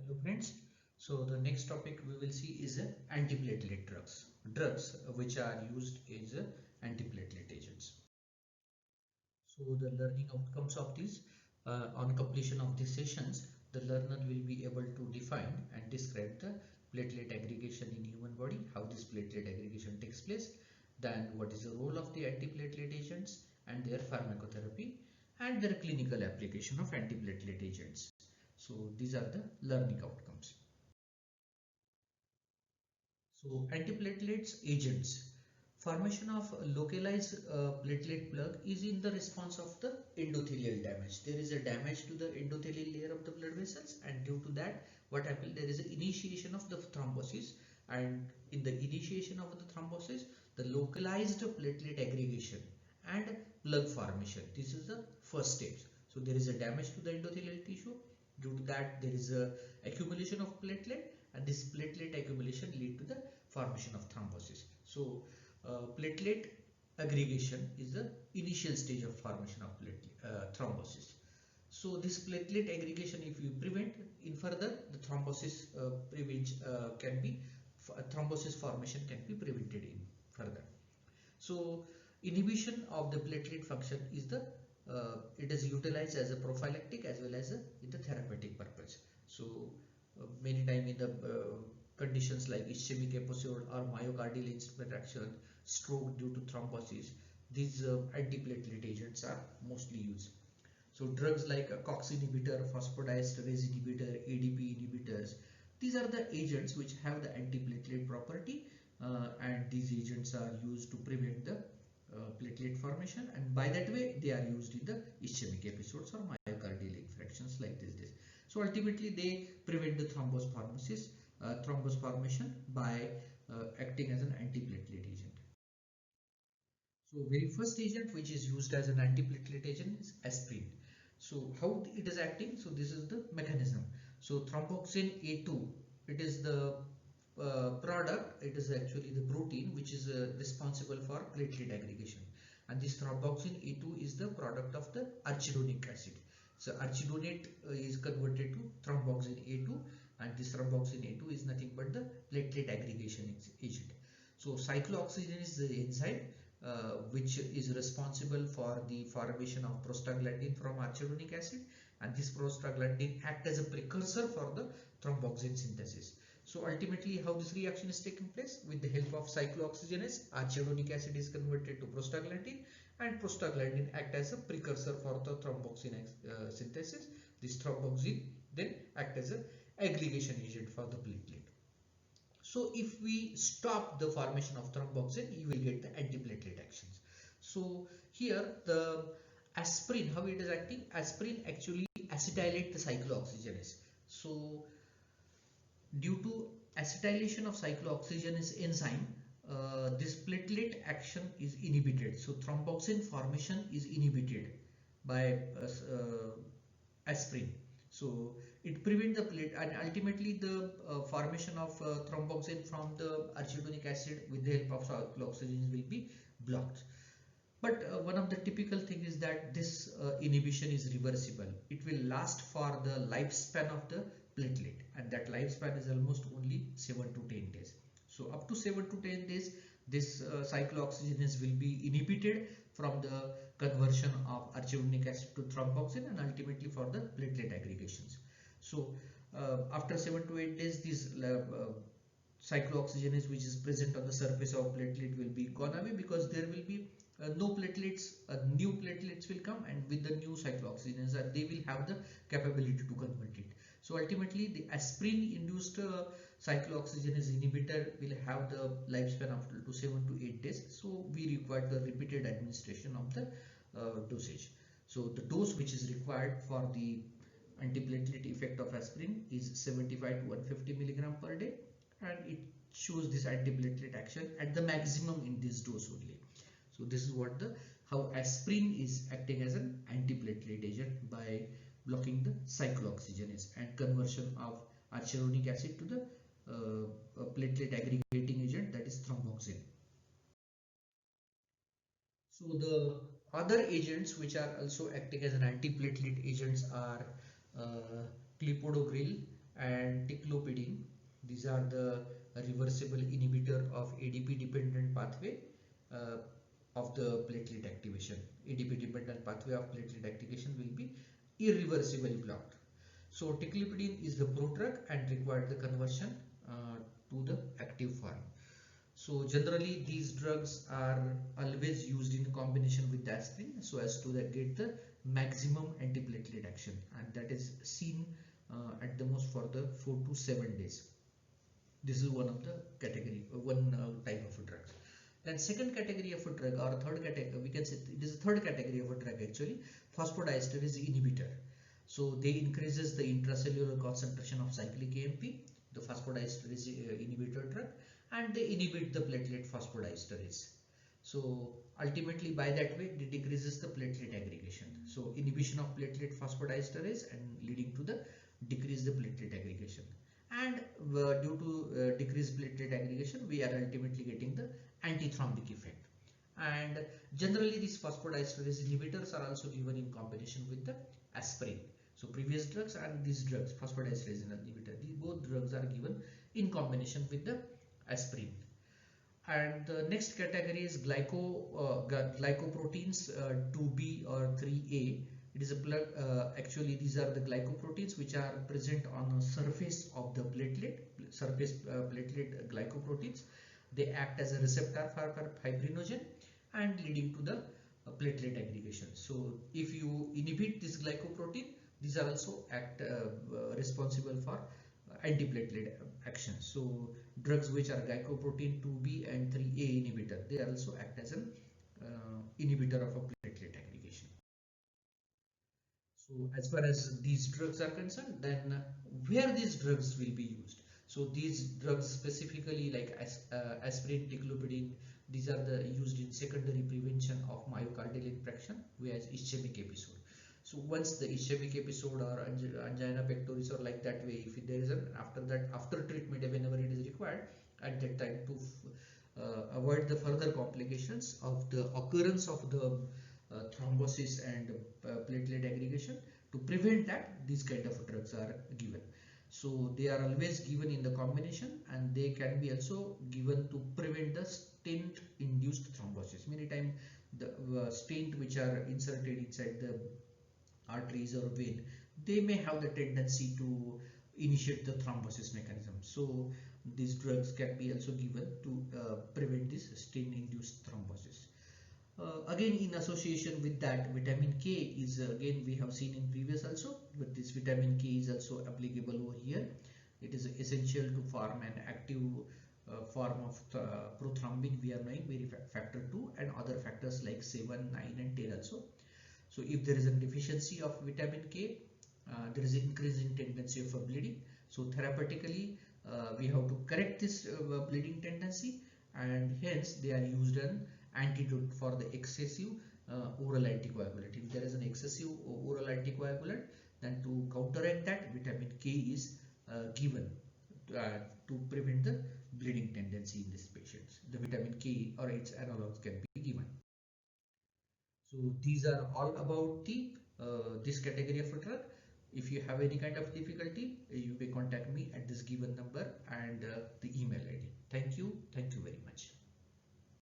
Hello friends. So the next topic we will see is antiplatelet drugs. Drugs which are used as antiplatelet agents. So the learning outcomes of these on completion of these sessions, the learner will be able to define and describe the platelet aggregation in human body, how this platelet aggregation takes place, then what is the role of the antiplatelet agents and their pharmacotherapy and their clinical application of antiplatelet agents. So these are the learning outcomes. So antiplatelets agents. Formation of localized platelet plug is in the response of the endothelial damage. There is a damage to the endothelial layer of the blood vessels, and due to that what happens, there is an initiation of the thrombosis, and in the initiation of the thrombosis the localized platelet aggregation and plug formation. This is the first stage. So there is a damage to the endothelial tissue. Due to that there is a accumulation of platelet, and this platelet accumulation lead to the formation of thrombosis. So platelet aggregation is the initial stage of formation of thrombosis. So this platelet aggregation, if you prevent, in further the thrombosis can be thrombosis formation can be prevented in further. So inhibition of the platelet function is the it is utilized as a prophylactic as well as in the therapeutic purpose. So many time in the conditions like ischemic episode or myocardial infarction, stroke due to thrombosis, these antiplatelet agents are mostly used. So drugs like COX inhibitor, phosphodiesterase inhibitor, ADP inhibitors, these are the agents which have the antiplatelet property, and these agents are used to prevent the platelet formation, and by that way they are used in the ischemic episodes or myocardial infarctions like this. So ultimately they prevent the thrombus formation by acting as an antiplatelet agent. So very first agent which is used as an antiplatelet agent is aspirin. So how it is acting? So this is the mechanism. So thromboxane A2, it is the product, it is actually the protein which is responsible for platelet aggregation, and this thromboxane A2 is the product of the arachidonic acid. So arachidonate is converted to thromboxane A2, and this thromboxane A2 is nothing but the platelet aggregation agent. So cyclooxygenase is the enzyme which is responsible for the formation of prostaglandin from arachidonic acid, and this prostaglandin act as a precursor for the thromboxane synthesis. So ultimately how this reaction is taking place, with the help of cyclooxygenase, arachidonic acid is converted to prostaglandin, and prostaglandin act as a precursor for the thromboxane synthesis. This thromboxane then act as a aggregation agent for the platelet. So if we stop the formation of thromboxane, you will get the antiplatelet actions. So here the aspirin, how it is acting? Aspirin actually acetylate the cyclooxygenase. So due to acetylation of cyclooxygenase enzyme, this platelet action is inhibited. So thromboxane formation is inhibited by aspirin. So it prevents the platelet, and ultimately the formation of thromboxane from the arachidonic acid with the help of cyclooxygenase will be blocked. But one of the typical thing is that this inhibition is reversible. It will last for the lifespan of the platelet, and that lifespan is almost only 7 to 10 days. So up to 7 to 10 days, this cyclooxygenase will be inhibited from the conversion of arachidonic acid to thromboxane, and ultimately for the platelet aggregations. So after 7 to 8 days, this cyclooxygenase which is present on the surface of platelet will be gone away, because there will be no platelets, new platelets will come, and with the new cyclooxygenase they will have the capability to convert it. So ultimately the aspirin induced cyclooxygenase inhibitor will have the lifespan of up to 7 to 8 days. So we require the repeated administration of the dosage. So the dose which is required for the antiplatelet effect of aspirin is 75 to 150 milligram per day, and it shows this antiplatelet action at the maximum in this dose only. So this is what the how aspirin is acting as an antiplatelet agent by blocking the cyclooxygenase and conversion of arachidonic acid to the platelet aggregating agent, that is thromboxane. So the other agents which are also acting as an antiplatelet agents are clopidogrel and ticlopidine. These are the reversible inhibitor of ADP dependent pathway uh, of the platelet activation. ADP dependent pathway of platelet activation will be irreversibly blocked. So ticlopidine is the prodrug and required the conversion to the active form. So generally these drugs are always used in combination with aspirin so as to get the maximum antiplatelet action, and that is seen at the most for the 4 to 7 days. This is one of the category, one type of a drug. Then second category of a drug, or third category, we can say it is a third category of a drug actually, phosphodiesterase inhibitor. So they increases the intracellular concentration of cyclic AMP, the phosphodiesterase inhibitor drug, and they inhibit the platelet phosphodiesterase. So ultimately by that way they decreases the platelet aggregation. So inhibition of platelet phosphodiesterase and leading to the decrease the platelet aggregation. And due to decreased platelet aggregation, we are ultimately getting the antithrombic effect. And generally these phosphodiesterase inhibitors are also given in combination with the aspirin. So previous drugs and these drugs, phosphodiesterase inhibitor, these both drugs are given in combination with the aspirin. And the next category is glycoproteins 2B or 3A. It is a blood, actually these are the glycoproteins which are present on the surface of the platelet, platelet glycoproteins. They act as a receptor for fibrinogen and leading to the platelet aggregation. So if you inhibit this glycoprotein, these are also responsible for antiplatelet action. So drugs which are glycoprotein 2B and 3A inhibitor, they also act as an inhibitor of a platelet aggregation. So as far as these drugs are concerned, then where these drugs will be used. So these drugs specifically like aspirin, ticlopidine, these are the used in secondary prevention of myocardial infarction whereas ischemic episode. So once the ischemic episode or angina pectoris or like that way, if there is an after treatment whenever it is required at that time to avoid the further complications of the occurrence of the thrombosis and platelet aggregation, to prevent that these kind of drugs are given. So they are always given in the combination, and they can be also given to prevent the stent induced thrombosis. Many times the stent which are inserted inside the arteries or vein, they may have the tendency to initiate the thrombosis mechanism. So these drugs can be also given to prevent this stent induced thrombosis. Again, in association with that, vitamin K is again we have seen in previous also, but this vitamin K is also applicable over here. It is essential to form an active form of prothrombin. We are knowing very factor 2 and other factors like 7, 9 and 10 also. So if there is a deficiency of vitamin K, there is an increase in tendency of a bleeding. So therapeutically, we have to correct this bleeding tendency, and hence they are used an antidote for the excessive oral anticoagulant. If there is an excessive oral anticoagulant, then to counteract that, vitamin K is given to prevent the bleeding tendency in these patients. The vitamin K or its analogs can be given. So these are all about the this category of a drug. If you have any kind of difficulty, you may contact me at this given number and the email ID. Thank you very much.